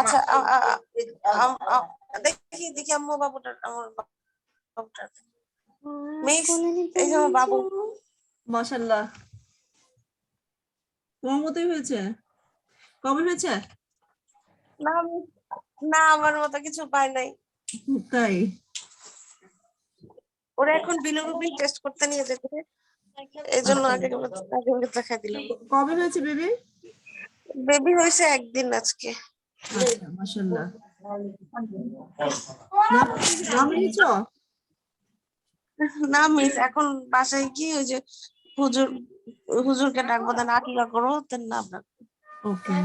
আচ্ছা দেখি দেখি আম্মু বাবুটার আমার বাবুটার মিস এই যে আমার বাবু মাশাআল্লাহ তোমার মতোই হয়েছে কবে হয়েছে না না আমার মতো কিছু পাই নাই তাই ওরা এখন বিলিরুবিন টেস্ট করতে নিয়ে যেতে এই জন্য আগে দেখাই দিলাম কবে হয়েছে বেবি বেবি হয়েছে একদিন আজকে আচ্ছা মাশাআল্লাহ নাম দিয়েছো না মিস এখন বাসায় কি ওই যে হুজুরকে ডাকবো দেন আকিকা করো তেন না আপনার ওকে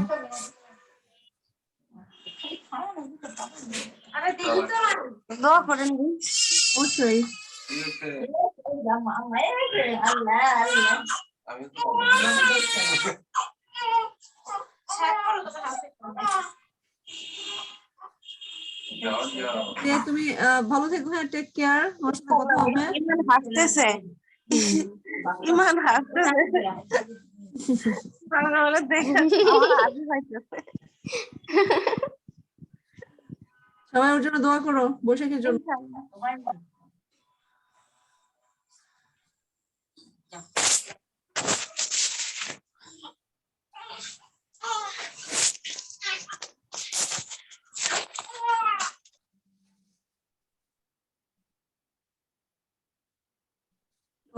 দোয়া করেন অবশ্যই তুমি ভালো থেকো হ্যাঁ টেক কেয়ার ওর সাথে কথা হবে ইমান হাসতেছে ইমান হাসতেছে বলে দেখে আমার হাসি পাইতেছে সবাই ওর জন্য দোয়া করো বৈশাখীর জন্য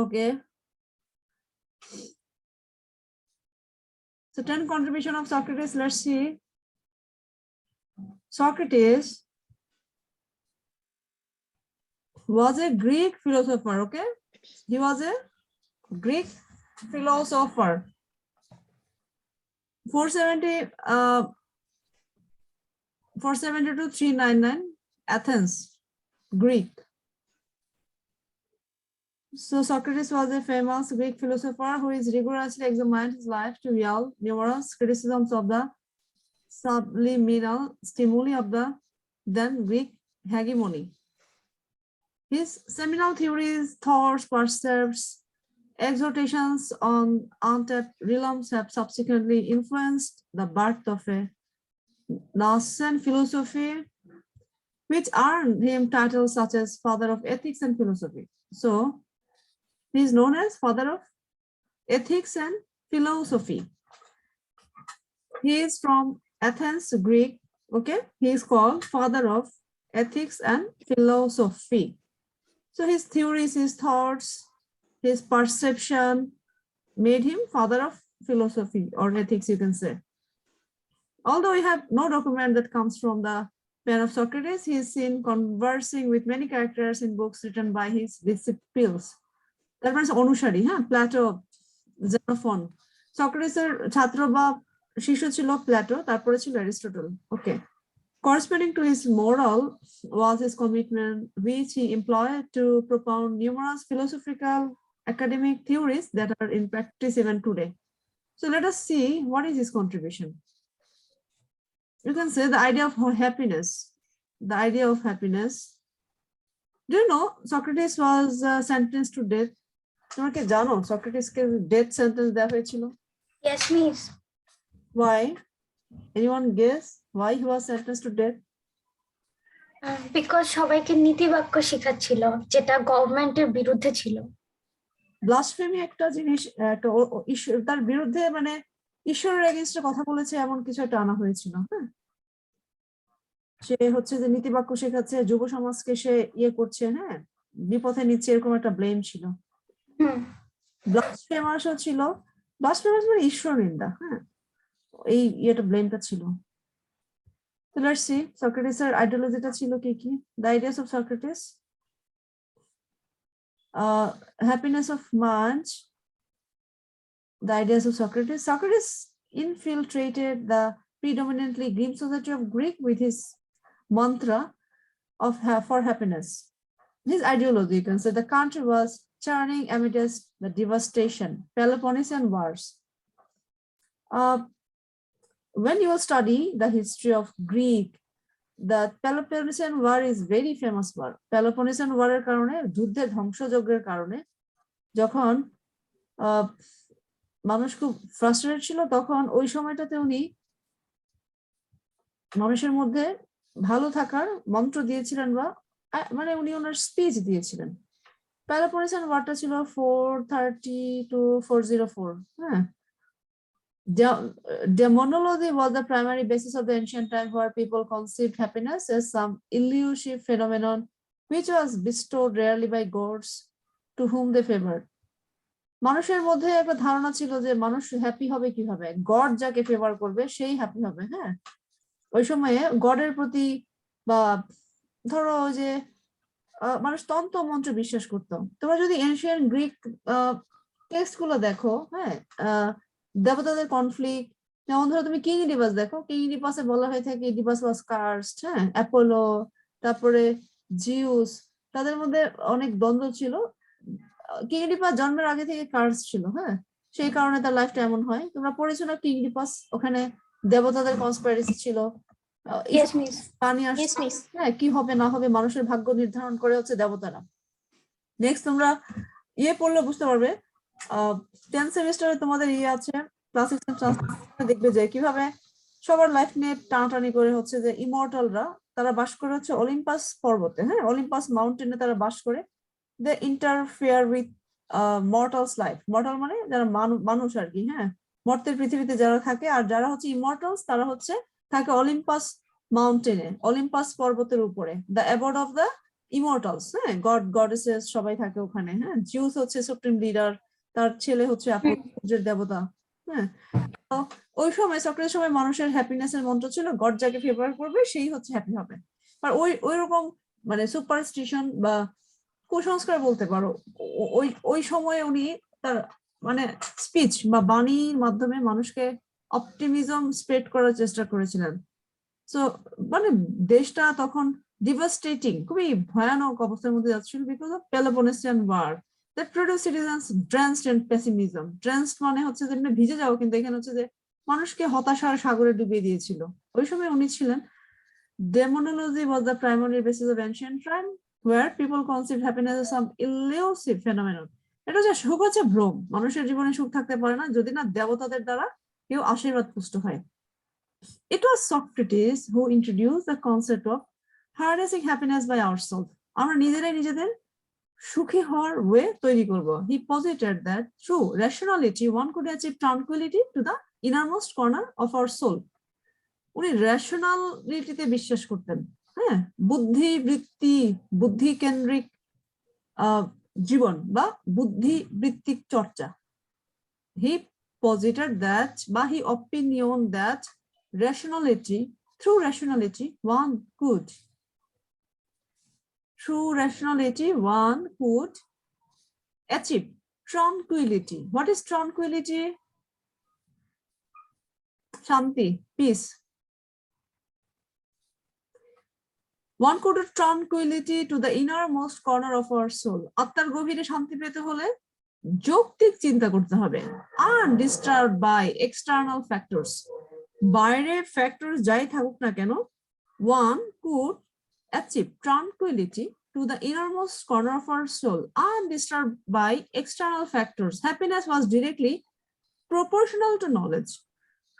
Okay. So 10 contribution of Socrates, let's see. Socrates was a Greek philosopher, okay? He was a Greek philosopher. 470 to 399, Athens, Greek. So Socrates was a famous Greek philosopher who is rigorously examined his life to yield numerous criticisms of the subliminal stimuli of the then Greek hegemony. His seminal theories, thoughts, percepts, exhortations on untapped realms have subsequently influenced the birth of a nascent philosophy, which earned him titles such as Father of Ethics and Philosophy. So, he is known as Father of Ethics and Philosophy. He is from Athens, Greek. Okay, he is called Father of Ethics and Philosophy. So his theories, his thoughts, his perception made him Father of Philosophy or Ethics, you can say. Although we have no document that comes from the pen of Socrates, he is seen conversing with many characters in books written by his disciples. That means অনুসারী হ্যাঁ Plato জেনোফন সক্রেটিসের ছাত্র বা শিষ্য ছিল Plato তারপরে ছিল Aristotle okay corresponding to his moral was his commitment which he employed to propound numerous philosophical academic theories that are in practice even today. So let us see what is his contribution. You can say the idea of happiness. The idea of happiness. Do you know Socrates was sentenced to death? তোমরা কি জানো সক্রেটিসকে death sentence দেওয়া হয়েছিল? Yes, miss. Why? Anyone guess why he was sentenced to death? Because সবাইকে নীতি বাক্য শেখাচ্ছিল যেটা গভর্নমেন্টের বিরুদ্ধে ছিল। ব্লাসফেমি একটা জিনিস তার বিরুদ্ধে মানে ঈশ্বরের এগেইনস্টে কথা বলেছে এমন কিছু একটা আনা হয়েছিল হ্যাঁ সে হচ্ছে যে নীতি বাক্য শেখাচ্ছে যুব সমাজকে সে ইয়ে করছে হ্যাঁ বিপথে নিচ্ছে এরকম একটা ব্লেম ছিল ব্লাসফেমাসও ছিল ব্লাসফেমাস মানে ঈশ্বর নিন্দা হ্যাঁ এই ইয়েটা ব্লেমটা ছিল So let's see Socrates' ideologyটা ছিল কি কি the ideas of Socrates happiness of mind the ideas of Socrates infiltrated the predominantly Greek society of Greek with his mantra of for happiness. His ideology, you can say, the country was churning amidst the devastation, Peloponnesian wars. When you study the history of Greek, the Peloponnesian War is very famous war. Peloponnesian War এর কারণে যুদ্ধের ধ্বংসযজ্ঞের কারণে যখন মানুষ খুব frustrated ছিল, তখন ওই সময়টাতে উনি মানুষের মধ্যে ভালো থাকার মন্ত্র দিয়েছিলেন, বা মানে উনি ওনার স্পিচ দিয়েছিলেন। পেলোপনেসিয়ান ওয়ারটা ছিল 430 to 404। হ্যাঁ, demonology was the primary basis of the ancient time, where people conceived happiness as some elusive phenomenon which was bestowed rarely by gods to whom they favored. মানুষের মধ্যে একটা ধারণা ছিল যে মানুষ হ্যাপি হবে কিভাবে, গড যাকে ফেভার করবে সেই হ্যাপি হবে। হ্যাঁ, ওই সময়ে গডের প্রতি, বা ধরো যে মানুষ তন্ত্র মন্ত্র বিশ্বাস করতো। তোমরা যদি এনশিয়েন্ট গ্রিক টেক্সট গুলো দেখো, হ্যাঁ, দেবতাদের কনফ্লিক্ট, যেমন ধরো তুমি কিং ইডিপাস দেখো, কিং ইডিপাসে বলা হয়ে থাকে ইডিপাস ওয়াজ কার্সড। হ্যাঁ, অ্যাপোলো, তারপরে জিউস, তাদের মধ্যে অনেক দ্বন্দ্ব ছিল। কিং ইডিপাস জন্মের আগে থেকে কার্স ছিল। হ্যাঁ, সেই কারণে তার লাইফটা এমন হয়। তোমরা পড়েছো না কিং ইডিপাস? ওখানে দেবতাদের কনস্পিরেসি ছিল, Yes, miss. পানি Yes, আসছে, miss. হ্যাঁ, কি হবে না হবে মানুষের ভাগ্য নির্ধারণ করে হচ্ছে দেবতারা। নেক্সট তোমরা পড়লে বুঝতে পারবে, 10th সেমিস্টারে তোমাদের আছে ক্লাসিক্স এন্ড ট্রান্সলেশন, দেখবে যে কিভাবে সবার লাইফ নিয়ে টানাটানি করে হচ্ছে যে ইমর্টালরা তারা বাস করে হচ্ছে অলিম্পাস পর্বতে। হ্যাঁ, অলিম্পাস মাউন্টেনে তারা বাস করে। They interfere with mortals life. Mortal মানে যারা মানুষ আর কি। হ্যাঁ, মর্তের পৃথিবীতে যারা থাকে, আর যারা হচ্ছে ইমর্টালস তারা হচ্ছে থাকে অলিম্পাস মাউন্টেনে, অলিম্পাস পর্বতের উপরে, the abode of the immortals. হ্যাঁ, গড গডেসেস সবাই থাকে ওখানে। হ্যাঁ, জিউস হচ্ছে সুপ্রিম লিডার, তার ছেলে হচ্ছে অ্যাপোলোর দেবতা। হ্যাঁ, তো ওই সময় সক্রেটিসের সময় মানুষের হ্যাপিনেস এর মন্ত্র ছিল গড যাকে ফেভার করবে সেই হচ্ছে হ্যাপি হবে। আর ওই রকম মানে সুপারস্টিশন বা কুসংস্কার বলতে পারো, ওই সময়ে উনি তার মানে স্পিচ বা বাণীর মাধ্যমে মানুষকে অপটিমিজম স্প্রেড করার চেষ্টা করেছিলেন। সো মানে দেশটা তখন ডিভাস্টেটিং, খুবই ভয়ানক অবস্থার মধ্যে যাচ্ছিল because of Peloponnesian war that produced citizens drenched in pessimism. Drenched মানে হচ্ছে যে ভিজে যাও, কিন্তু এখানে হচ্ছে যে মানুষকে হতাশার সাগরে ডুবিয়ে দিয়েছিল। ওই সময় উনি ছিলেন demonology was the primary basis of ancient time, where people conceived happiness as some elusive phenomenon. এটা হচ্ছে সুখ হচ্ছে ভ্রম, মানুষের জীবনে সুখ থাকতে পারে না যদি না দেবতাদের দ্বারা কেউ আশীর্বাদ পুষ্ট হয়। It was Socrates who introduced the concept of harnessing happiness by ourselves. আমরা নিজেরাই নিজেদের সুখী হওয়ার ওয়ে তৈরি করব। He posited that through rationality one could achieve tranquility to the innermost corner of our soul. উনি রেশনালিটিতে বিশ্বাস করতেন। হ্যাঁ, বুদ্ধি কেন্দ্রিক জীবন বা বুদ্ধিবৃত্তিক চর্চা। He posited that, বা he opinioned that through rationality one could achieve tranquility. What is tranquility? Shanti, peace. One could achieve tranquility to the innermost corner of our soul. আত্মার গভীরে শান্তি পেতে হলে যৌক্তিক চিন্তা করতে হবে, undisturbed by external factors. বাইরে ফ্যাক্টরস যাই থাকুক না কেন, one could achieve tranquility to the innermost corner of our soul, undisturbed by external factors. Happiness was directly proportional to knowledge.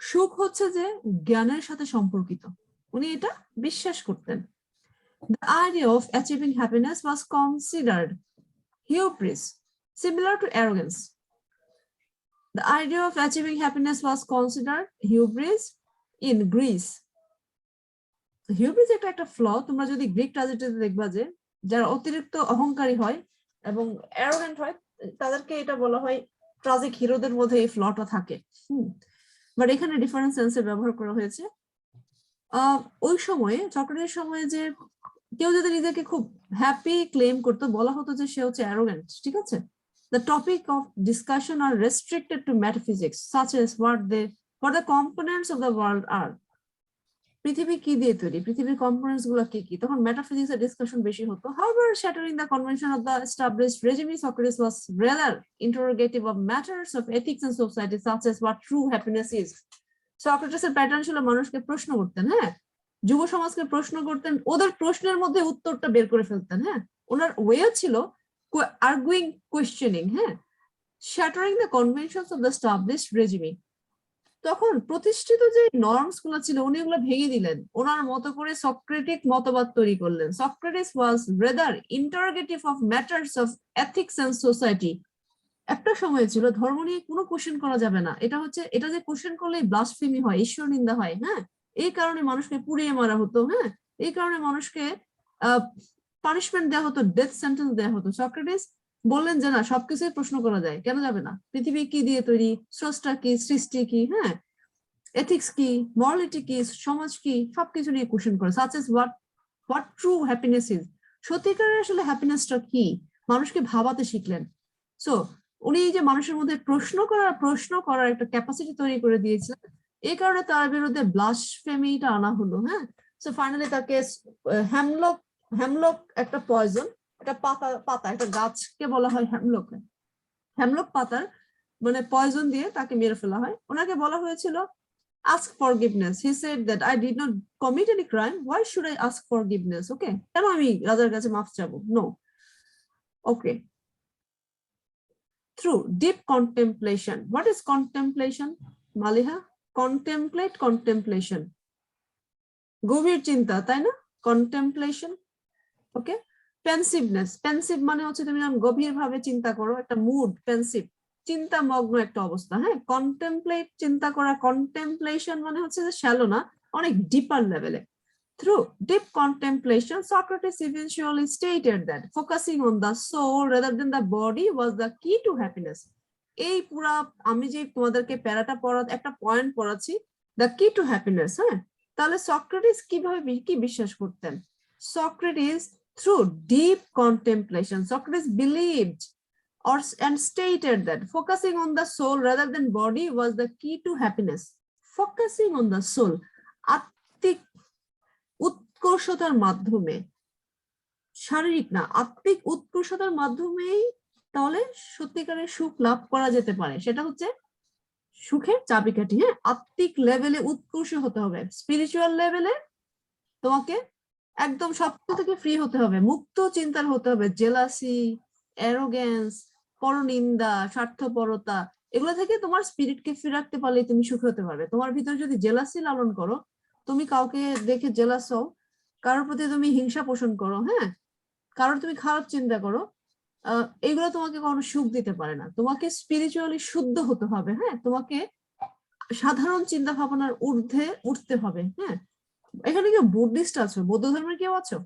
সুখ হচ্ছে যে জ্ঞানের সাথে সম্পর্কিত, উনি এটা বিশ্বাস করতেন। The idea of achieving happiness was considered hubris, similar to arrogance. The idea of achieving happiness was considered hubris in Greece. Hubris একটা ফ্ল। তোমরা যদি গ্রিক ট্র্যাজেডিতে দেখবা যে যারা অতিরিক্ত অহংকারী হয় এবং অ্যারোগেন্ট হয় তাদেরকে এটা বলা হয় ট্রাজিক হিরোদের মধ্যে এই ফ্লটা থাকে। বাট এখানে ডিফারেন্ট সেন্সে ব্যবহার করা হয়েছে। ওই সময়ে সক্রেটিসের সময়ে যে কেউ যদি নিজেকে খুব হ্যাপি ক্লেম করতো, বলা হতো যে সে হচ্ছে অ্যারোগেন্ট। ঠিক আছে, the topic of discussion are restricted to metaphysics, such as what the components of the world are. পৃথিবী কি দিয়ে তৈরি, পৃথিবীর কম্পোনেন্টস গুলো কি কি, তখন মেটাফিজিক্স এর ডিসকাশন বেশি হতো। However, shattering the convention of the established regime, Socrates was rather interrogative of matters of ethics and society, such as what true happiness is. সক্রেটিসের প্যাটার্ন ছিল মানুষকে প্রশ্ন করতেন। হ্যাঁ, যুব সমাজকে প্রশ্ন করতেন, ওদের প্রশ্নের মধ্যে উত্তরটা বের করে ফেলতেন। হ্যাঁ, ওনার ওয়ে ছিল আর্গুইং, কোয়েশ্চেনিং। হ্যাঁ, shattering the conventions of the established regime. তখন প্রতিষ্ঠিত যে নর্মস গুলো ছিল উনি ওগুলো ভেঙে দিলেন, ওনার মতো করে সক্রেটিক মতবাদ তৈরি করলেন। Socrates was rather interrogative of matters of ethics and society. একটা সময় ছিল ধর্ম নিয়ে কোনো কোশ্চেন করা যাবে না, এটা যে কোশ্চেন করলে ব্লাসফেমি হয়, ঈশ্বর নিন্দা হয়, হ্যাঁ, এই কারণে মানুষকে পুড়িয়ে মারা হতো, হ্যাঁ, এই কারণে মানুষকে পানিশমেন্ট দেওয়া হতো, ডেথ সেন্টেন্স দেওয়া হতো। সক্রেটিস বললেন যে না, সবকিছুই প্রশ্ন করা যায়, কেন যাবে না, পৃথিবী কি দিয়ে তৈরি, স্রষ্টা কি, সৃষ্টি কি, হ্যাঁ, এথিক্স কি, মরালিটি কি, সমাজ কি, সবকিছু নিয়ে কোশ্চেন করে। Such as what true happiness is, সত্যিকারের আসলে হ্যাপিনেসটা কি, মানুষকে ভাবাতে শিখলেন। সো উনি এই যে মানুষের মধ্যে প্রশ্ন করার একটা ক্যাপাসিটি তৈরি করে দিয়েছিলেন, এই কারণে তার বিরুদ্ধে ব্লাসফেমিটা আনা হলো, হ্যাঁ। সো ফাইনালি তাকে হ্যামলক একটা পয়জন, একটা পাতা একটা গাছকে বলা হয় হ্যামলক পাতার মানে পয়জন দিয়ে তাকে মেরে ফেলা হয়। ওনাকে বলা হয়েছিল ask forgiveness. He said that I did not commit any crime. Why should I ask forgiveness? Okay, কেন আমি রাজার কাছে মাফ চাবো? No. Okay. Through deep contemplation. What is contemplation, Maliha? Contemplation. গভীর চিন্তা, তাই না? Contemplation. Okay. Pensiveness. Pensive মানে হচ্ছে তুমি যখন গভীর ভাবে চিন্তা করো, একটা মুড, পেন্সিভ, চিন্তা মগ্ন একটা অবস্থা, হ্যাঁ। কন্টেমপ্লেট, চিন্তা করা, কন্টেমপ্লেশন মানে হচ্ছে যে শ্যালো না, অনেক ডিপার লেভেলে। Through deep contemplation, Socrates eventually stated that focusing on the soul rather than the body was the key to happiness. এই পুরা আমি যে তোমাদেরকে প্যারাটা একটা পয়েন্ট পড়াচ্ছি, the key to happiness, হ্যাঁ। তাহলে সক্রেটিস কিভাবে কি বিশ্বাস করতেন? Socrates, through deep contemplation, Socrates believed and stated that focusing on the soul rather than body was the key to happiness. Focusing on the soul, আত্মিক উৎকর্ষতার মাধ্যমে, শারীরিক না, আত্মিক উৎকর্ষতার মাধ্যমেই তাহলে সত্যিকারের সুখ লাভ করা যেতে পারে। সেটা হচ্ছে সুখের চাবিকাঠি, হ্যাঁ। আত্মিক লেভেলে উৎকর্ষ হতে হবে, স্পিরিচুয়াল লেভেলে তোমাকে একদম সবকিছু থেকে ফ্রি হতে হবে, মুক্ত চিন্তার হতে হবে। জেলাসি, অ্যারোগেন্স, পরনিন্দা, স্বার্থপরতা, এগুলো থেকে তোমার স্পিরিটকে ফ্রি রাখতে পারলে তুমি সুখী হতে পারবে। তোমার ভিতরে যদি জেলাসি লালন করো, তুমি কাউকে দেখে জেলাস হও, কারোর প্রতি তুমি হিংসা পোষণ করো, হ্যাঁ, কারোর তুমি খারাপ চিন্তা করো, এগুলো তোমাকে কখনো সুখ দিতে পারে না। তোমাকে স্পিরিচুয়ালি শুদ্ধ হতে হবে, হ্যাঁ, তোমাকে সাধারণ চিন্তা ভাবনার ঊর্ধ্বে উঠতে হবে, হ্যাঁ। এখানে কেউ বুদ্ধিস্ট আছো, বৌদ্ধ ধর্মের কেউ আছো?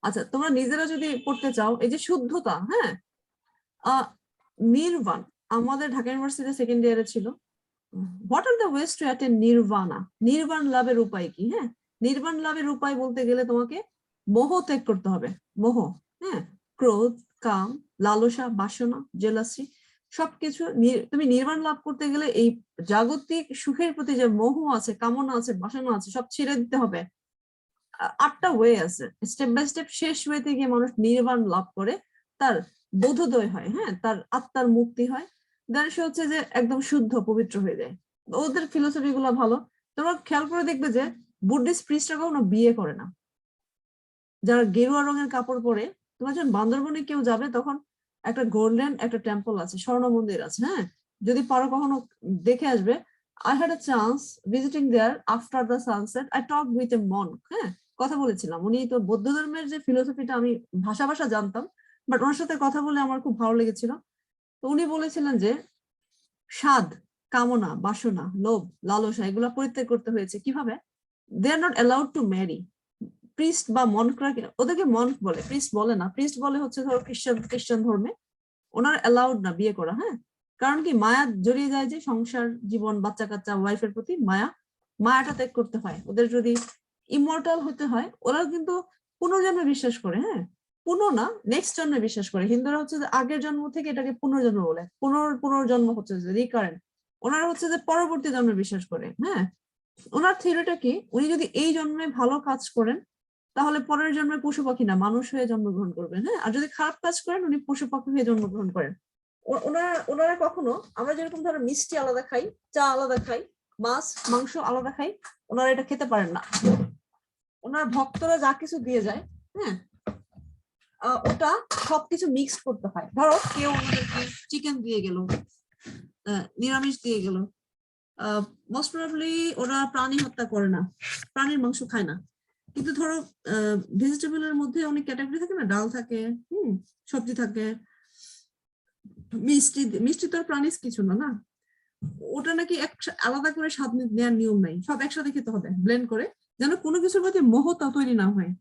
আচ্ছা, তোমরা নিজেরা যদি পড়তে চাও, এই যে শুদ্ধতা, হ্যাঁ, নির্বাণ আমাদের ঢাকা ইউনিভার্সিটি সেকেন্ড ইয়ারে ছিল। What are the ways to attain nirvana, নির্বাণ লাভের উপায় কি? হ্যাঁ, নির্বাণ লাভের উপায় বলতে গেলে তোমাকে মোহ ত্যাগ করতে হবে। মোহ, হ্যাঁ, ক্রোধ, কাম, লালসা, বাসনা, জেলাসি, সবকিছু তুমি নির্বাণ লাভ করতে গেলে এই জাগতিক সুখের প্রতি যে মোহ আছে, কামনা আছে, বাসনা আছে, সব ছেড়ে দিতে হবে। 8টা ওয়ে আছে, স্টেপ বাই স্টেপ শেষ ওয়েতে গিয়ে মানুষ নির্বাণ লাভ করে, তার বোধোদয় হয়, হ্যাঁ, তার আত্মার মুক্তি হয়, দেন সে হচ্ছে যে একদম শুদ্ধ পবিত্র হয়ে যায়। ওদের ফিলোসফি গুলো ভালো, তোমরা খেয়াল করে দেখবে যে বুদ্ধিস্ট প্রিস্টরা কখনো বিয়ে করে না। যারা গেরুয়া রঙের কাপড় পরে, তোমরা যখন বান্দরবনে কেউ যাবে তখন একটা গোল্ডেন একটা টেম্পল আছে, স্বর্ণ মন্দির আছে, হ্যাঁ, যদি পারো কখনো দেখে আসবে। I had a chance visiting there after the sunset. I talked with a monk, হ্যাঁ, কথা বলেছিলাম। উনি তো বৌদ্ধ ধর্মের যে ফিলোসফিটা আমি ভাষা জানতাম, বাট ওনার সাথে কথা বলে আমার খুব ভালো লেগেছিল। তো উনি বলেছিলেন যে স্বাদ, কামনা, বাসনা, লোভ, লালসা এগুলা পরিত্যাগ করতে হয়েছে। কিভাবে? They are not allowed to marry. Priest বা মনকরা, ওদেরকে মনক বলে, প্রিস্ট বলে না। প্রিস্ট বলে হচ্ছে ধরো খ্রিস্টান ধর্মে, ওনার অ্যালাউড না বিয়ে করা, হ্যাঁ। কারণ কি, মায়া জড়িয়ে যায় যে সংসার জীবন, বাচ্চা কাচ্চা, ওয়াইফের প্রতি মায়াটা ত্যাগ করতে হয়। ওদের যদি ইমর্টাল হতে হয়, ওরা কিন্তু পুনর্জন্মে বিশ্বাস করে, হ্যাঁ, না, নেক্সট জন্মে বিশ্বাস করে। হিন্দুরা হচ্ছে যে আগের জন্ম থেকে এটাকে পুনর্জন্ম বলে, পুনর্জন্ম হচ্ছে যে রিকারেন্ট। ওনারা হচ্ছে যে পরবর্তী জন্মে বিশ্বাস করে, হ্যাঁ। ওনার থিওরিটা কি, উনি যদি এই জন্মে ভালো কাজ করেন তাহলে পরের জন্মে পশু পাখি না মানুষ হয়ে জন্মগ্রহণ করবেন, হ্যাঁ। আর যদি খারাপ কাজ করেন উনি পশু পাখি হয়ে জন্মগ্রহণ করেন। ওনারা কখনো, আমরা যেরকম ধরো মিষ্টি আলাদা খাই, চা আলাদা খাই, মাছ মাংস আলাদা খাই, ওনারা এটা খেতে পারেন না। ওনার ভক্তরা যা কিছু দিয়ে যায়, হ্যাঁ, ওটা সবকিছু মিক্স করতে হয়। ধরো কেউ আমাদেরকে চিকেন দিয়ে গেল, নিরামিষ দিয়ে গেল, মোস্ট প্রবাবলি ওরা প্রাণী হত্যা করে না, প্রাণীর মাংস খায় না, কিন্তু ধরো ভেজিটেবলের মধ্যে অনেক ক্যাটাগরি থাকে না, ডাল থাকে, সবজি থাকে, মিষ্টি, মিষ্টি তো আর প্রাণীজ কিছু না, না ওটা নাকি আলাদা করে স্বাদ নেওয়ার নিয়ম নাই, সব একসাথে খেতে হবে ব্লেন্ড করে, যেন কোনো কিছুর মধ্যে মোহতা তৈরি না হয়।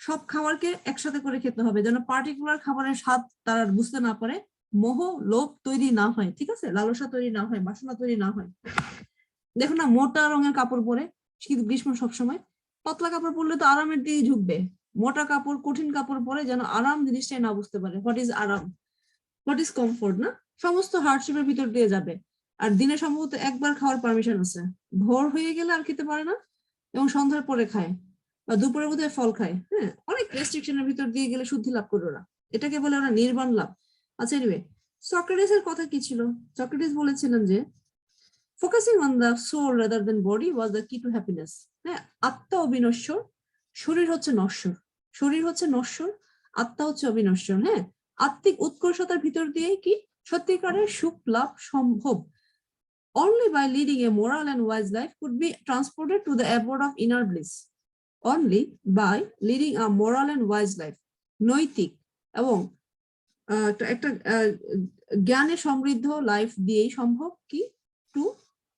সব খাবারকে একসাথে করে খেতে হবে, যেন পার্টিকুলার খাবারের স্বাদ তারা বুঝতে না পারে, মোহ লোভ তৈরি না হয়, ঠিক আছে, লালসা তৈরি না হয়, বাসনা তৈরি না হয়। দেখো না মোটা রঙের কাপড় পরে শীত গ্রীষ্ম সবসময়, পাতলা কাপড় পরলে তো আরামের দিকে ঝুঁকবে, মোটা কাপড় কঠিন কাপড় পরে যেন আরাম জিনিসটাই না বুঝতে পারে, হোয়াট ইজ আরাম, হোয়াট ইজ কমফোর্ট, না সমস্ত হার্ডশিপের ভিতর দিয়ে যাবে। আর দিনে সম্ভবত একবার খাওয়ার পারমিশন আছে, ভোর হয়ে গেলে আর খেতে পারে না, এবং সন্ধ্যার পরে খায়, বা দুপুরে বোধহয় ফল খায়, হ্যাঁ অনেক রেস্ট্রিকশনের ভিতর দিয়ে গেলে শুদ্ধি লাভ করে ওরা, এটাকে বলে ওরা নির্বাণ লাভ। আচ্ছা এনিওয়ে, সক্রেটিসের কথা কি ছিল? সক্রেটিস বলেছিলেন যে focusing on the soul rather than body was the key to happiness. হ্যাঁ, আত্মা অবিনশ্বর, শরীর হচ্ছে নশ্বর, শরীর হচ্ছে নশ্বর, আত্মা হচ্ছে অবিনশ্বর। হ্যাঁ, আত্মিক উৎকর্ষতার ভিতর দিয়ে কি সত্যিকারের সুখ লাভ সম্ভব। Only by leading a moral and wise life could be transported to the abode of inner bliss. Only by leading a moral and wise life, নৈতিক এবং একটা জ্ঞানে সমৃদ্ধ লাইফ দিয়েই সম্ভব কি টু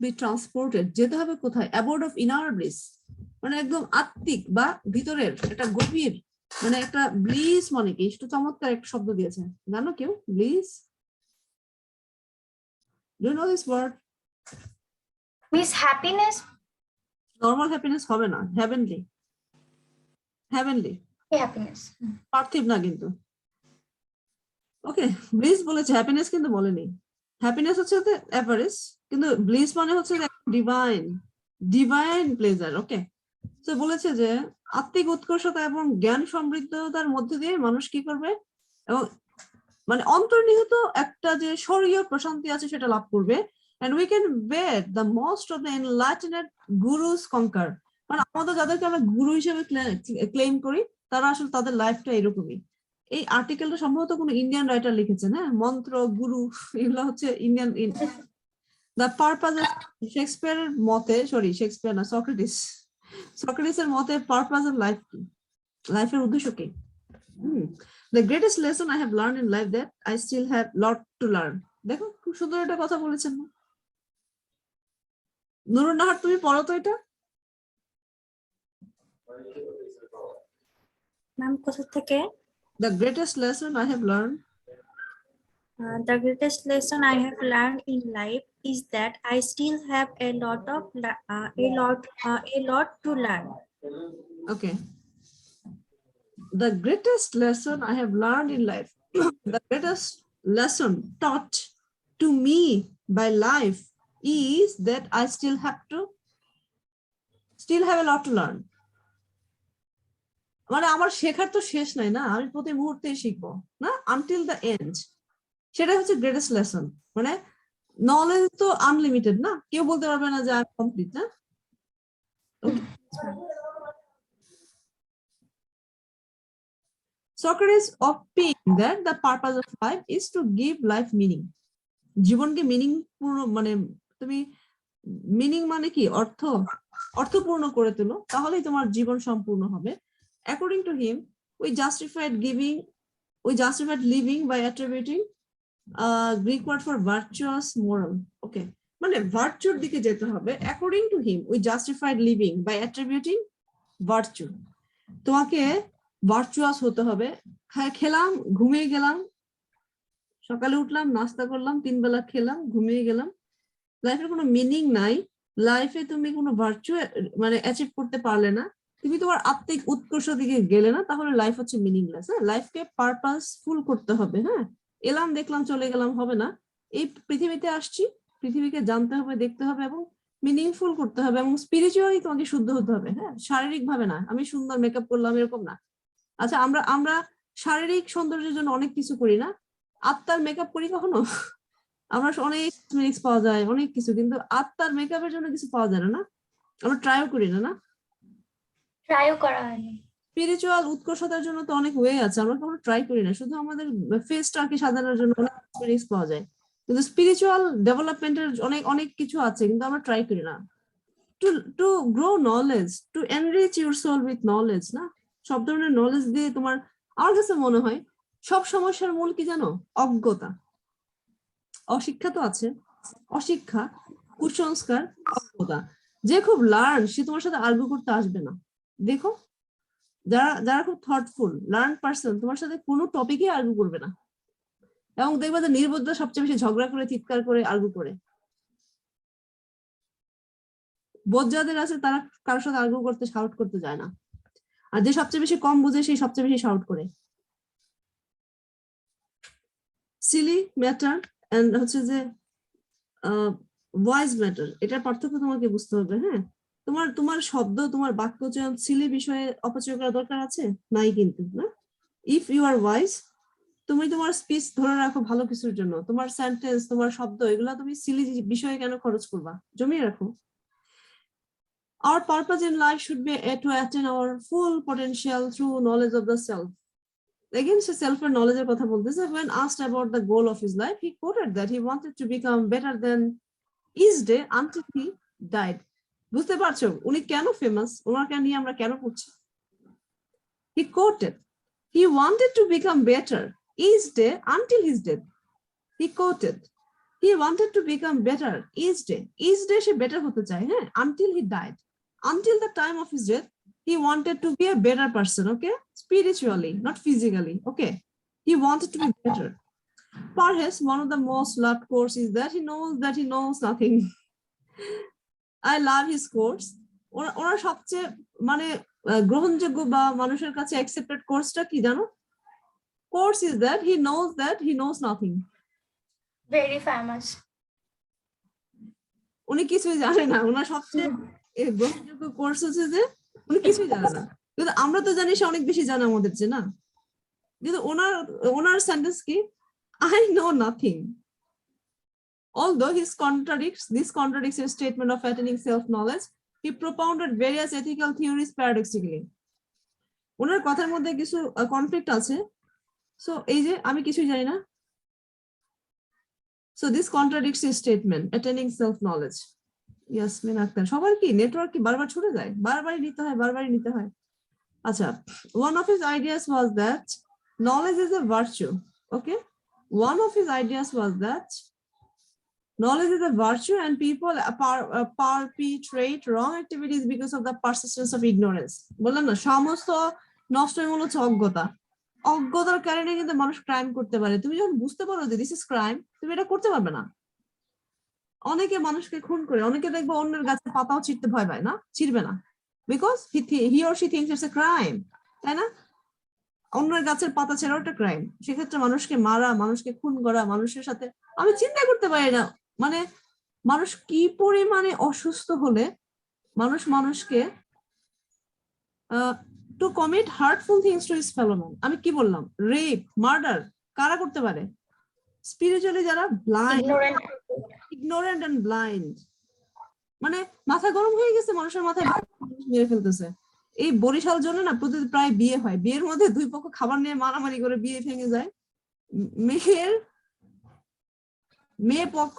বি ট্রান্সপোর্টেড, যেতে হবে কোথায়? অ্যাবোর্ড অফ ইনার ব্লিস, মানে একদম আত্মিক বা ভিতরের একটা গভীর, মানে একটা ব্লিস, মানে কি একটু চমৎকার একটা শব্দ দিয়েছে, জানো কেউ bliss? Do you know this word? Miss happiness. Normal happiness হবে না, হেভেনলি, হেভেনলি হ্যাপিনেস পার্থিব না কিন্তু। ওকে, ব্লিস বলেছে, হ্যাপিনেস কিন্তু বলেনি। হ্যাপিনেস হচ্ছে এভারেজ, কিন্তু ব্লিস মানে হচ্ছে ডিভাইন, ডিভাইন প্লেজার। ওকে, তো বলেছে যে আত্মিক উৎকর্ষতা এবং জ্ঞান সমৃদ্ধতার মধ্যে দিয়ে মানুষ কি করবে, এবং মানে অন্তর্নিহিত একটা যে স্বর্গীয় প্রশান্তি আছে সেটা লাভ করবে। and we can bet the most of the enlightened gurus conquer, মানে আমাদের যাদেরকে আমরা গুরু হিসেবে ক্লেম করি তারা আসলে তাদের লাইফটা এরকমই। এই আর্টিকেলটা সম্ভবত কোনো ইন্ডিয়ান রাইটার লিখেছেন, হ্যাঁ, মন্ত্র গুরু এগুলো হচ্ছে ইন্ডিয়ান। দ্য পারপাস অফ শেক্সপিয়ারের মতে, সরি শেক্সপিয়ার না, সক্রেটিস, সক্রেটিসের মতে পারপাস অফ লাইফ কি, লাইফের উদ্দেশ্য কি? The greatest lesson I have learned in life that I still have lot to learn. দেখো খুব সুন্দর একটা কথা বলেছেন না নুরুন নাহার, তুমি পড়ো তো এটা। ম্যাম কোথা থেকে? The greatest lesson I have learned. The greatest lesson I have learned in life is that I still have a lot to learn. Okay. The greatest lesson I have learned in life, the greatest lesson taught to me by life is that I still have a lot to learn. মানে আমার শেখার তো শেষ নাই না, আমি প্রতি মুহূর্তে শিখবো না, আনটিল দ্য এন্ড। সেটা হচ্ছে গ্রেটেস্ট লেসন। মানে নলেজ তো আনলিমিটেড না, কেউ বলতে পারবে না যে আমি কমপ্লিট না। Socrates opined that the purpose of life is to give life meaning. জীবনকে মিনিং পূর্ণ, মানে তুমি মিনিং মানে কি অর্থ, অর্থপূর্ণ করে তোলো, তাহলেই তোমার জীবন সম্পূর্ণ হবে। According to him, we justified living by attributing Greek word for virtuous moral. Okay, মানে ভার্চুর দিকে যেতে হবে। According to him, we justified living by attributing virtue. তোমাকে ভার্চুয়াস হতে হবে। খেলাম, ঘুমিয়ে গেলাম, সকালে উঠলাম, নাস্তা করলাম, 3 বেলা খেলাম, ঘুমিয়ে গেলাম, লাইফের কোনো মিনিং নাই। লাইফে তুমি কোনো ভার্চু মানে অ্যাচিভ করতে পারলে না, তুমি তোমার আত্মিক উৎকর্ষ দিকে গেলে না, তাহলে লাইফ হচ্ছে মিনিংলেস। হ্যাঁ, লাইফকে পারপাসফুল করতে হবে। হ্যাঁ, এলাম দেখলাম চলে গেলাম হবে না, এই পৃথিবীতে আসছি, পৃথিবীকে জানতে হবে, দেখতে হবে এবং মিনিংফুল করতে হবে, এবং স্পিরিচুয়ালি তোমাকে শুদ্ধ হতে হবে। হ্যাঁ, শারীরিক ভাবে না, আমি সুন্দর মেকআপ করলাম এরকম না। আচ্ছা, আমরা শারীরিক সৌন্দর্যের জন্য অনেক কিছু করি না, আত্মার মেকআপ করি কখনো? আমরা অনেক কসমেটিক্স পাওয়া যায়, অনেক কিছু, কিন্তু আত্মার মেকআপের জন্য কিছু পাওয়া যায় না, না আমরা ট্রাইও করি না, না ট্রাইও করা হয়নি। স্পিরিচুয়াল উৎকর্ষতার জন্য তো অনেক ওয়ে আছে, আমরা কখনো ট্রাই করি না, শুধু আমাদের ফেসটাকে সাজানোর জন্য অনেক এক্সপেরিয়েন্স পাওয়া যায়, কিন্তু স্পিরিচুয়াল ডেভেলপমেন্টের অনেক অনেক কিছু আছে কিন্তু আমরা ট্রাই করি না। To grow knowledge, to enrich your soul with knowledge, না সব ধরনের নলেজ দিয়ে তোমার, আমার কাছে মনে হয় সব সমস্যার মূল কি জানো? অজ্ঞতা, অশিক্ষা তো আছে, অশিক্ষা, কুসংস্কার, অজ্ঞতা। যে খুব লার্ন সে তোমার সাথে আর্গু করতে আসবে না। দেখো যারা যারা খুব থটফুল লার্ন পার্সন তোমার সাথে কোনো টপিকে আর্গু করবে না, এবং দেখবে যে নির্বোধ সবচেয়ে বেশি ঝগড়া করে চিৎকার করে আর্গু করে। বোধ যাদের আছে তারা কারোর সাথে আর্গু করতে শাউট করতে যায় না, আর যে সবচেয়ে বেশি কম বুঝে সেই সবচেয়ে বেশি শাউট করে। সিলি ম্যাটার এন্ড হচ্ছে যে ওয়াইজ ম্যাটার, এটার পার্থক্য তোমাকে বুঝতে হবে। হ্যাঁ, তোমার তোমার শব্দ, তোমার বাক্য চয়ন সিলি বিষয়ে অপচয় করা দরকার আছে নাই কিন্তু, না? ইফ ইউ আর ওয়াইজ, তুমি তোমার স্পিচ ধরে রাখো ভালো কিছুর জন্য, তোমার সেন্টেন্স, তোমার শব্দ এগুলা তুমি সিলি বিষয়ে কেন খরচ করবা? জমিয়ে রাখো। Our purpose in life should be to attain our full potential through knowledge of the self. Again, say self-এর knowledge এর কথা বলতেছে। When asked about the goal of his life, he quoted that he wanted to become better than each day until he died. বুঝতে পারছো উনি কেন famous, ওনাকে নিয়ে আমরা কেন পড়ছি? He quoted, he wanted to become better each day until his death. He quoted, he wanted to become better each day. Each day say better হতে চায়, হ্যাঁ, until he died. Until the time of his death, he wanted to be a better person, okay? Spiritually, not physically, okay? He wanted to be better. Perhaps one of the most loved quotes is that he knows nothing. I love his quotes. ওনার সবচেয়ে মানে গ্রহণযোগ্য বা মানুষের কাছে accepted কোর্সটা কি জানো? Course is that he knows nothing. Very famous. উনি কিছুই জানে না, ওনার সবচেয়ে গ্রহণযোগ্য কোর্স হচ্ছে যে উনি কিছুই জানে না, কিন্তু আমরা তো জানি সে অনেক বেশি জানে আমাদের চেয়ে, না? কিন্তু ওনার সেন্টেন্স কি? I know nothing. Although this contradicts his statement of attaining self-knowledge, he propounded various ethical theories paradoxically. ওনার কথার মধ্যে কিছু কনফ্লিক্ট আছে। সো এই যে আমি কিছুই জানি না, so this contradicts his statement attaining self-knowledge. Yasmin Akter, সবার কি নেটওয়ার্ক কি বারবার ছুটে যায়? বারবারই নিতে হয়। আচ্ছা, one of his ideas was that knowledge is a virtue. Okay, one of his ideas was that knowledge is a virtue and people perpetrate wrong activities because of the persistence of ignorance. বললাম না সমস্ত নষ্টের মূল হচ্ছে অজ্ঞতা। অজ্ঞতার কারণে কিন্তু মানুষ ক্রাইম করতে পারে। তুমি যখন বুঝতে পারো যে দিস ইজ ক্রাইম, তুমি এটা করতে পারবে না। অনেকে মানুষকে খুন করে, অনেকে দেখবো অন্যের গাছের পাতাও ছিঁড়তে ভয় পায় না, ছিঁড়বে না, because he or she things it's a crime, তাই না? অন্যের গাছের পাতা ছেড়াও একটা ক্রাইম। সেক্ষেত্রে মানুষকে মারা, মানুষকে খুন করা, মানুষের সাথে আমি চিন্তা করতে পারি না মানে মানুষ কি পরিমাণে অসুস্থ হলে মানুষকে two commit heartful things to his fellow man. আমি কি বললাম? রেপ, মার্ডার কারা করতে পারে? স্পিরিচুয়ালি যারা ব্লাইন্ড, ignorant and blind, মানে মাথা গরম হয়ে গেছে, মানুষের মাথায় মেরে ফেলতেছে। এই বরিশাল জন্য না প্রতিদিন প্রায় বিয়ে হয়, বিয়ের মধ্যে দুই পক্ষ খাবার নিয়ে মারামারি করে বিয়ে ভেঙে যায়। মেয়ে পক্ষ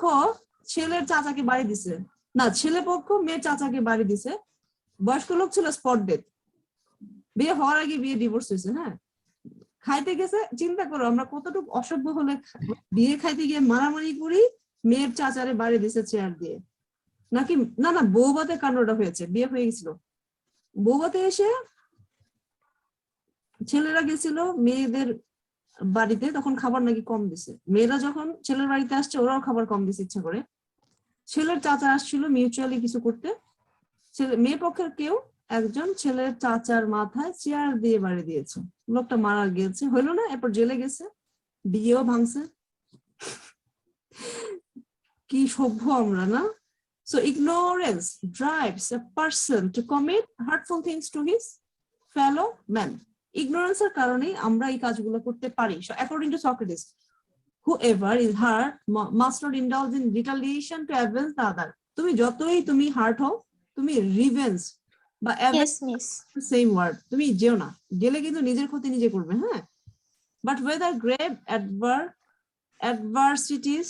ছেলের চাচাকে বাড়ি দিছে, না ছেলে পক্ষ মেয়ের চাচাকে বাড়ি দিছে, বয়স্ক লোক ছিল, স্পট ডেথ, বিয়ে হওয়ার আগে বিয়ে ডিভোর্স হয়েছে। হ্যাঁ, খাইতে গেছে, চিন্তা করো আমরা কতটুকু অসভ্য হলে বিয়ে খাইতে গিয়ে মারামারি করি, মেয়ের চাচারে বাড়ি দিছে চেয়ার দিয়ে। নাকি না বৌভাতে কাণ্ডটা হয়েছে, বিয়ে হয়ে গেছিল, বৌভাতে এসে ছেলেরা গেছিল মেয়েদের বাড়িতে, তখন খাবার নাকি কম দিছে। মেয়েরা যখন ছেলের বাড়িতে আসছে ওরাও খাবার কম দিছে ইচ্ছা করে। ছেলের চাচা আসছিল মিউচুয়ালি কিছু করতে, মেয়ে পক্ষের কেউ একজন ছেলের চাচার মাথায় চেয়ার দিয়ে বাড়ি দিয়েছে, লোকটা মারা গিয়েছে, হইলো না, এরপর জেলে গেছে, বিয়েও ভাঙছে। কি সভ্য আমরা, না? So ignorance drives a person to commit hurtful things to his fellow man. Ignorance এর কারণে আমরা এই কাজগুলো করতে পারি। So according to Socrates, whoever is hurt must not indulge in retaliation to avenge the other. তুমি যতই হার্ট হও, তুমি রিভেঞ্জ, বা Yes, miss. সেম ওয়ার্ড, তুমি যেও না, গেলে কিন্তু নিজের ক্ষতি নিজে করবে, হ্যাঁ। But whether grave adversities,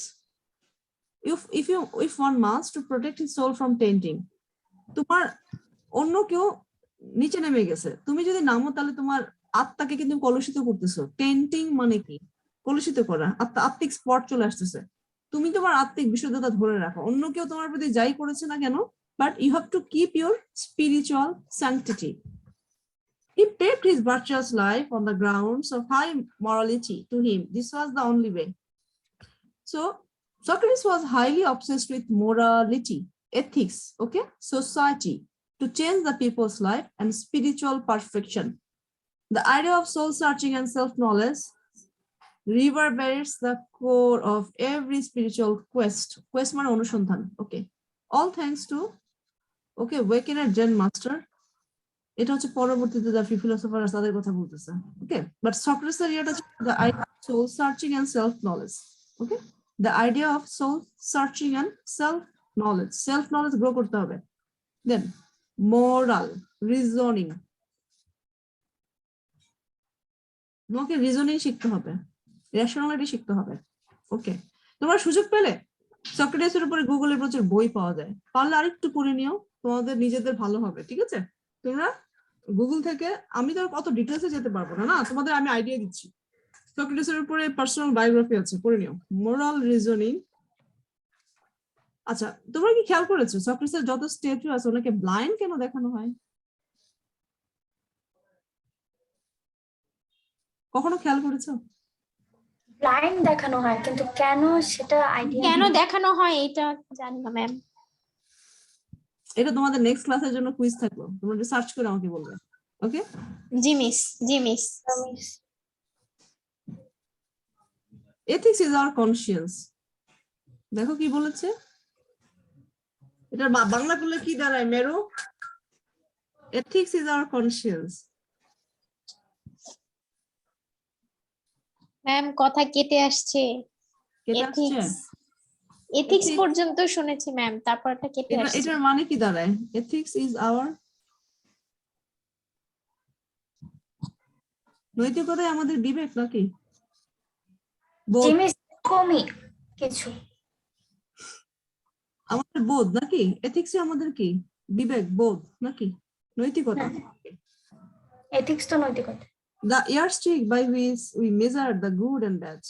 if one must to protect his soul from tainting, তোমার অন্য কেউ নিচে নেমে গেছে, তুমি যদি নামো তাহলে তোমার আত্মাকে কিন্তু কলুষিত করতেছো। টেন্টিং মানে কি? কলুষিত করা, আত্মিক স্পট চলে আসতেছে। তুমি তোমার আত্মিক বিশুদ্ধতা ধরে রাখো, অন্য কেউ তোমার প্রতি যাই করেছে না কেন, but you have to keep your spiritual sanctity. He paved his virtuous life on the grounds of high morality. To him, this was the only way. So Socrates was highly obsessed with morality, ethics, okay, society, to change the people's life and spiritual perfection. The idea of soul searching and self-knowledge reverberates the core of every spiritual quest. Quest মানে অনুসন্ধান, okay. All thanks to, okay, Wakener Zen master. এটা হচ্ছে পরবর্তীতে যা philosopher তাদের কথা বলতেছে, ওকে। But সক্রেটিসের এটা হচ্ছে the idea of soul searching and self-knowledge, okay. The idea of soul searching and self-knowledge. Self-knowledge grow করতে হবে। Then moral reasoning, তোমাকে রিজনিং শিখতে হবে, রেশনালিটি শিখতে হবে, ওকে। তোমরা সুযোগ পেলে সক্রেটিসের উপরে গুগলে প্রচুর বই পাওয়া যায়, পারলে আরেকটু পড়ে নিও, তোমাদের নিজেদের ভালো হবে, ঠিক আছে। তোমরা গুগল থেকে, আমি তো কত ডিটেলসে যেতে পারবো না, না, তোমাদের আমি আইডিয়া দিচ্ছি। সক্রেটিসের উপরে পার্সোনাল বায়োগ্রাফি আছে, পড়ে নিও। Moral reasoning. আচ্ছা, তোমরা কি খেয়াল করেছো সক্রেটিসের যত স্ট্যাচু আছে ওনাকে ব্লাইন্ড কেন দেখানো হয়? কখনো খেয়াল করেছো? ব্লাইন্ড দেখানো হয়, কিন্তু কেন সেটা আইডিয়া কেন দেখানো হয় এটা জানি না ম্যাম। এটা তোমাদের নেক্সট ক্লাসের জন্য কুইজ থাকলো, তোমরা সার্চ করে আমাকে বলবে, ওকে। জি মিস, জি miss. Ethics is our conscience. দেখো কি বলেছে, এটা বাংলা করলে কি দাঁড়ায় মেরো? Ethics is our conscience. Ma'am কথা কেটে আসছে। কেটে আসছে? এথিক্স পর্যন্ত শুনেছি ম্যাম, তারপর এটা কেটে আসছে। এটার মানে কি দাঁড়ায়? এথিক্স ইজ আওয়ার, নৈতিকতাই আমাদের বিবেক নাকি? জিমিস কমই কিছু আমাদের বোধ নাকি? এথিক্স আমাদের কি? বিবেক, বোধ নাকি নৈতিকতা? এথিক্স তো নৈতিকতা। The yardstick by which we measure the good and bad.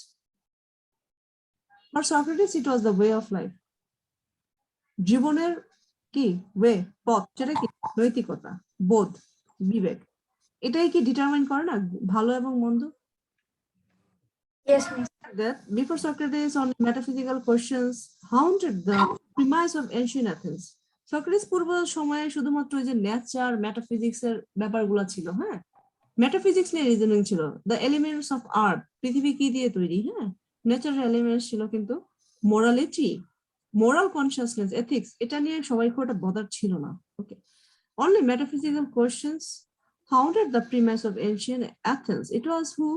For Socrates, it was the way of life. জীবনের কি ওয়ে, পথ, সেটা কি? নৈতিকতা, বোধ, বিবেক। এটাই কি ডিটারমাইন করে না ভালো এবং মন্দ? Yes, miss. That before Socrates, only metaphysical questions haunted the premise of ancient Athens. Socrates পূর্ব সময়ে শুধুমাত্র ওই যে নেচার, মেটাফিজিক্স এর ব্যাপারগুলো ছিল, হ্যাঁ, মেটাফিজিক্স নিয়ে রিজনিং ছিল। দ্য এলিমেন্টস অফ আর্ট, পৃথিবী কি দিয়ে তৈরি, হ্যাঁ, ন্যাচারাল এলিমেন্টস ছিল, কিন্তু মোরালিটি, মোরাল কনসিয়াসনেস, এথিক্স, এটা নিয়ে সবাই খুব একটা বদার ছিল না, okay. Only metaphysical questions hounded the premise of ancient Athens. It was who,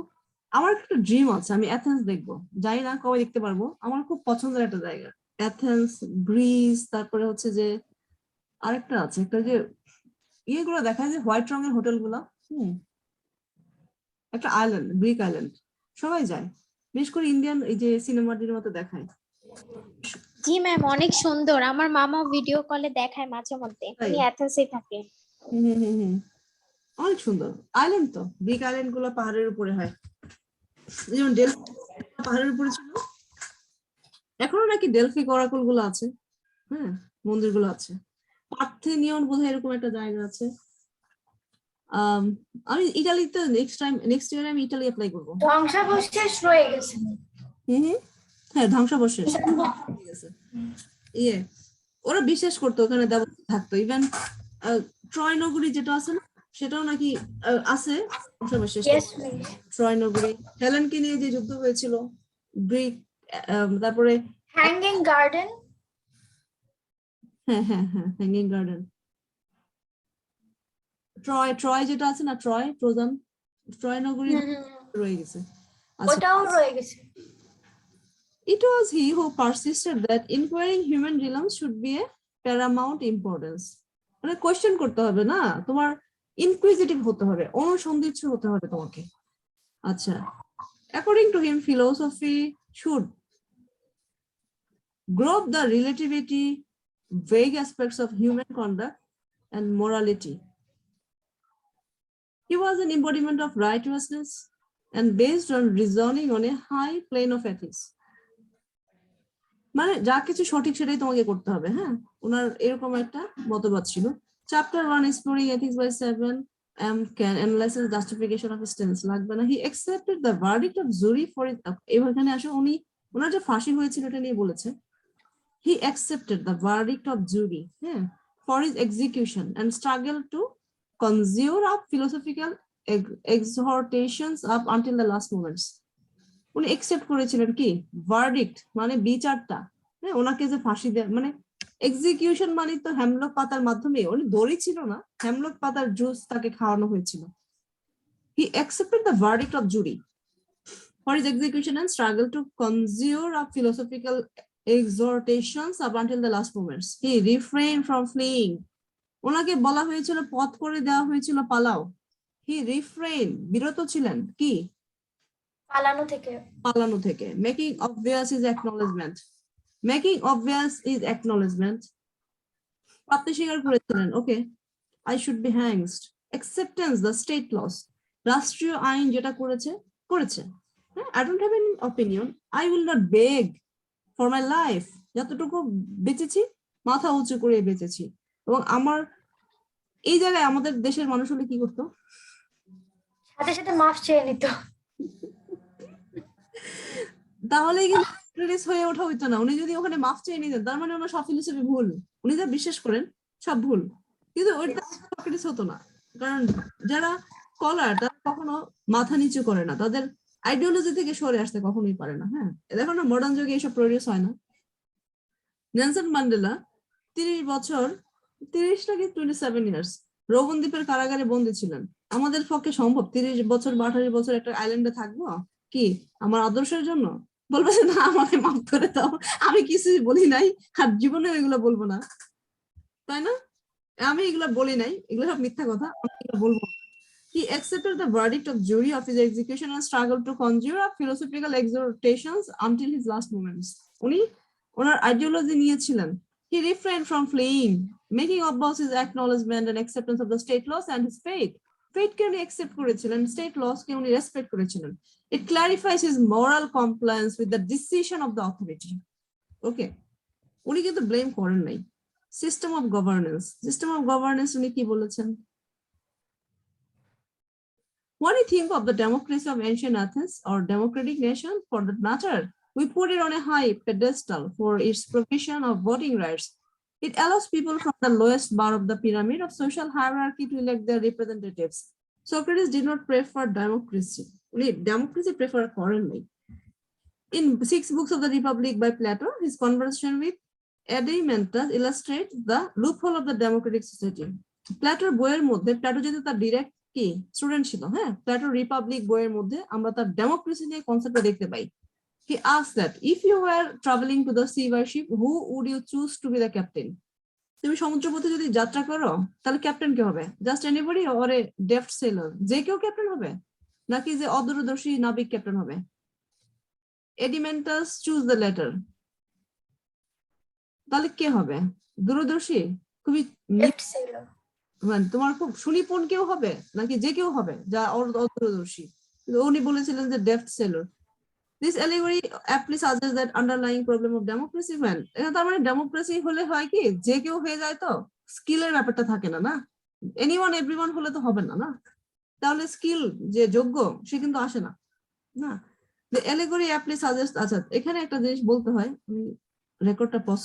আমার একটা ড্রিম আছে, আমি অ্যাথেন্স দেখবো, জানি না কবে দেখতে পারবো, আমার খুব পছন্দের একটা জায়গা অ্যাথেন্স, গ্রিস। তারপরে হচ্ছে যে আরেকটা আছে, একটা যে ইয়েগুলো দেখায় যে হোয়াইট রঙের হোটেল গুলা, একটা আইল্যান্ড, গ্রিক আইল্যান্ড, সবাই যায়, বিশেষ করে ইন্ডিয়ান এই যে সিনেমাটির মতো দেখায়। জি ম্যাম, অনেক সুন্দর, আমার মামাও ভিডিও কলে দেখায় মাঝে মধ্যে, উনি অ্যাথেন্সে থাকে। অনেক সুন্দর আইল্যান্ড, তো গ্রিক আইল্যান্ড গুলো পাহাড়ের উপরে হয়, যেমন ডেলফি পাহাড়ের উপরে ছিল, এখনো নাকি ডেলফি অরাকল গুলো আছে, হ্যাঁ, মন্দির গুলো আছে। পার্থেনিয়ন বোধহয় এরকম একটা জায়গা আছে। আমি ইতালিতে নেক্সট ইয়ার আমি ইতালি অ্যাপ্লাই করবো। ধ্বংসাবশেষ রয়ে গেছে। হ্যাঁ, ধ্বংসাবশেষ ইয়ে, ওরা বিশ্বাস করতো ওখানে দেবতা থাকতো। ইভেন ট্রয় নগরী যেটা আছে না, সেটাও নাকি আছে ধ্বংসাবশেষ। ট্রয় নগরী, হেলেনকে নিয়ে যে যুদ্ধ হয়েছিল, গ্রিক, তারপরে হ্যাঙ্গিং গার্ডেন, হ্যাঁ হ্যাঁ হ্যাঁ, হ্যাঙ্গিং গার্ডেন। ট্রয় যেটা আছে না, ট্রোজান, ট্রয় নগরী রয়ে গেছে, ওটাও রয়ে গেছে। It was he who persisted that inquiring human realms should be a paramount importance. মানে কোয়েশ্চেন করতে হবে না, তোমার ইনকুইজিটিভ হতে হবে, অনুসন্ধিৎসু হতে হবে তোমাকে। আচ্ছা, according to him philosophy should group the relativity vague aspects of human conduct and morality. He was an embodiment of righteousness and based on reasoning on a high plane of ethics. মানে যা কিছু সঠিক সেটাই তোমাকে করতে হবে, হ্যাঁ, ওনার এরকম একটা মতবাদ ছিল। Chapter 1 exploring ethics by 7 can analyze the justification of his stance, লাগবে না। He accepted the verdict of jury for it, এখানে আসো উনি ওনার যে ফাঁসি হয়েছিল এটা নিয়ে বলেছে। He accepted the verdict of jury for his execution and struggled to conjure up philosophical exhortations up until the last moments. উনি accept করেছিলেন কি ভার্ডিক্ট মানে বিচারটা, হ্যাঁ, ওনাকে যে ফাঁসি দেয় মানে এক্সিকিউশন মানে তো হ্যামলক পাতার মাধ্যমে, উনি দড়ি ছিল না, হ্যামলক পাতার জুস তাকে খাওয়ানো হয়েছিল। He accepted the verdict of jury for his execution and struggled to conjure up philosophical exhortations up until the last moments. He refrained from fleeing. ওনাকে বলা হয়েছিল, পথ করে দেওয়া হয়েছিল পালাও। He refrained, বিরত ছিলেন কি পালানো থেকে। Making obvious his acknowledgement. Making obvious his acknowledgement. প্রাপ্তি স্বীকার করেছিলেন, ওকে, I should be hanged. Acceptance the state laws. রাষ্ট্রীয় আইন যেটা করেছে। I don't have any opinion. I will not beg for my life. যতটুকু বেঁচেছি মাথা উঁচু করে বেঁচেছি। এবং আমার এই জায়গায় আমাদের দেশের মানুষ হলে কি করতো, সাথে সাথে মাফ চেয়ে নিত। তাহলে কিন্তু হয়ে ওঠা হইতো না। উনি যদি ওখানে মাফ চেয়ে নিতেন তার মানে ওনার সব ফিলোসফি ভুল, উনি যা বিশ্বাস করেন সব ভুল। কিন্তু ওইটা সক্রেটিস হতো না, কারণ যারা স্কলার তারা কখনো মাথা নিচু করে না, তাদের আইডিওলজি থেকে সরে আসতে কখনোই পারে না। হ্যাঁ, দেখো না মডার্ন যুগে এইসব প্রডিউস হয় না। নেলসন ম্যান্ডেলা 30 বছর 30 নাকি 27 ইয়ার্স রোবনদ্বীপের কারাগারে বন্দী ছিলেন। আমাদের পক্ষে সম্ভব 30 বছর বা 28 বছর একটা আইল্যান্ডে থাকবো কি আমার আদর্শের জন্য? বলবো যে না আমাকে মাফ করে দাও, আমি কিছুই বলি নাই আর জীবনে এগুলো বলবো না, তাই না? আমি এগুলো বলি নাই, এগুলো সব মিথ্যা কথা, আমি এগুলো বলবো। He accepted the verdict of jury of his execution and struggled to conjure up philosophical exhortations until his last moments. উনি ওনার আইডিওলজি নিয়েছিলেন। He refrained from fleeing, making obvious his acknowledgement and acceptance of the state laws and his faith. Faith কে উনি accept করেছিলেন, state laws কে উনি respect করেছিলেন। It clarifies his moral compliance with the decision of the authority. Okay, উনি কিন্তু blame করেন নাই। System of governance উনি কি বলেছেন? What do you think of the democracy of ancient Athens or democratic nation for that matter? We put it on a high pedestal for its provision of voting rights. It allows people from the lowest bar of the pyramid of social hierarchy to elect their representatives. Socrates did not prefer democracy. Democracy prefer currently. In 6 books of the Republic by Plato, his conversation with Edementus illustrates the loophole of the democratic society. Platoর বইয়ের মধ্যে, Plato যেহেতু তার direct কি student ছিল, হ্যাঁ, প্লেটোর Republic বইয়ের মধ্যে আমরা তার ডেমোক্রেসি নিয়ে কনসেপ্টটা দেখতে পাই। He asked that if you were traveling to the sea by ship, who would you choose to be the captain? তুমি সমুদ্রপথে যদি যাত্রা করো তাহলে ক্যাপ্টেন কে হবে? Just anybody or a deft seller, যে কেউ ক্যাপ্টেন হবে নাকি যে অদূরদর্শী নাবিক ক্যাপ্টেন হবে? এডিমেন্টাস চুজ দ্য লেটার, তাহলে কে হবে? দূরদর্শী, খুবই মানে তোমার খুব সুনিপুণ কেউ হবে নাকি যে কেউ হবে যা অদূরদর্শী? উনি বলেছিলেন যে deft seller. This allegory aptly suggests that underlying problem of democracy when তার মানে ডেমোক্রেসি হলে হয় কি যে কেউ হয়ে যায়, তো স্কিলের ব্যাপারটা থাকে না, না এনিওয়ান এভরিওয়ান হলে তো হবে না, না তাহলে স্কিল যে যোগ্য সে কিন্তু আসে না, না। The allegory aptly suggests, আচ্ছা এখানে একটা জিনিস বলতে হয়, আমি রেকর্ডটা পজ